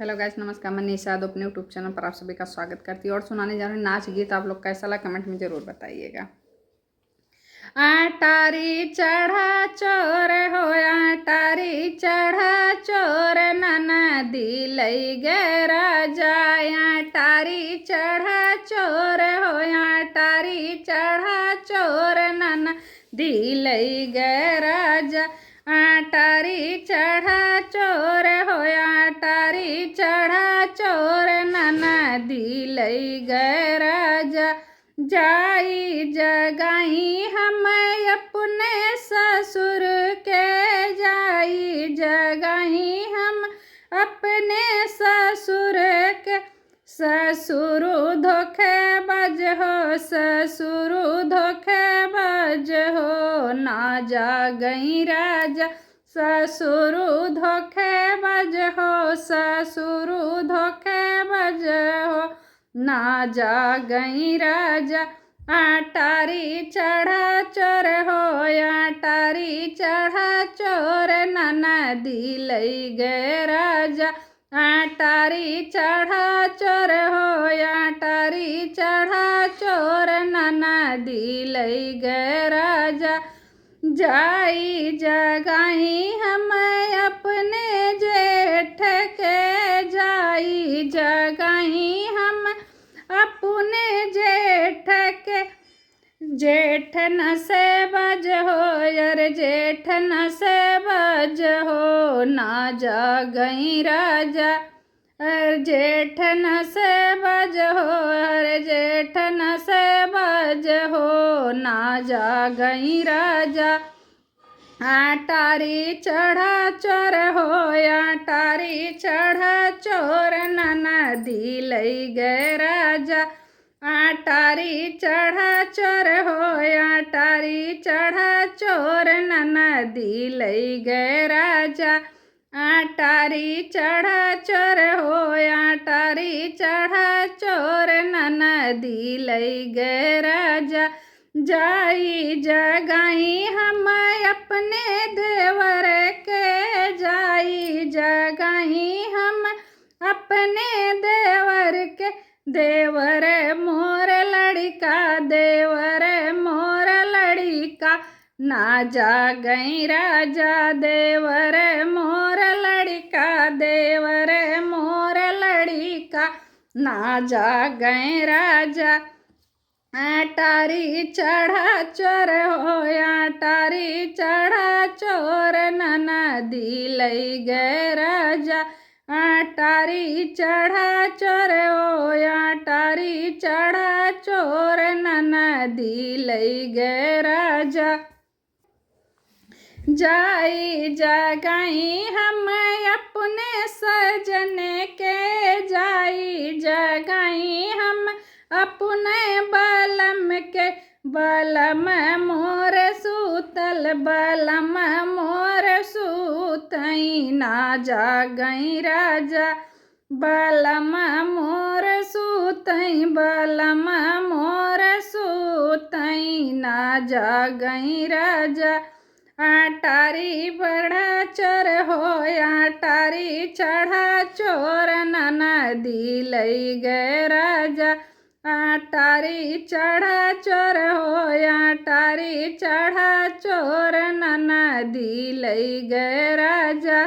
Hello guys, नमस्कार। मैं निशा अपने यूट्यूब चैनल पर आप सभी का स्वागत करती हूँ और सुनाने जा रहे हैं नाच गीत। आप लोग कैसा लगा कमेंट में ज़रूर बताइएगा। आटारी चढ़ा चोर हो, आटारी चढ़ा चोर ननदी लई गे राजा। आटारी चढ़ा चोर हो, आटारी चढ़ा चोर ननदी लई गे राजा। आटारी चढ़ा चोर हो, आटारी चढ़ा चोर ननदी लई गे राजा। जाई जगाई हम अपने ससुर के, जाई जगाई हम अपने ससुर के। ससुर धोखे बज हो, ससुर धोखे बज हो, ना जागई राजा। ससुर धोखे बज हो, ससुर धोखे बज हो, ना जागई राजा। आटारी चढ़ा चोर हो, आटारी चढ़ा चोर ननदी लई गे राजा। आटारी चढ़ा चोर हो, आटारी चढ़ा चोर ननदी लई गे राजा। जाई जगाई हम अपने जेठ के, जाई जगाई हम अपने जेठ के। जेठ न से बज हो, यार जेठ न से बज हो, ना जागई राजा। जेठ न से बज हो, अरे जेठ न से बज हो, ना जागई राजा। आटारी चढ़ा चोर हो, आटारी चढ़ा चोर ननदी लई गे राजा। आटारी चढ़ा चोर हो, आटारी चढ़ा चोर ननदी लई गे राजा। आटारी चढ़ा चोर हो, आटारी चढ़ा चोर ननदी लई गे राजा। जाई जगाई हम अपने देवर के, जाई जगाई हम अपने देवर के। देवर मोर लड़का, देवर मोर लड़का, ना जागई राजा। देवर मोर लड़का, देवर मोर लड़का, ना जागई राजा। आटारी चढ़ा चोर हो, आटारी चढ़ा चोर ननदी लई गे राजा। आटारी चढ़ा चोर हो, आटारी चढ़ा चोर ननदी लई गे राजा। जाई जगाई हम अपने सजन के, जाई जगाई हम अपने बलम के। बलम मोर सूतल, बलम मोर सूतई, ना जागई राजा। बलम मोर सूतई, बलम मोर सूतई, ना जागई राजा। आटारी बढ़ा चोर हो, आटारी चढ़ा चोर ननदी लई गे राजा। आटारी चढ़ा चोर हो, आटारी चढ़ा चोर ननदी लई गे राजा।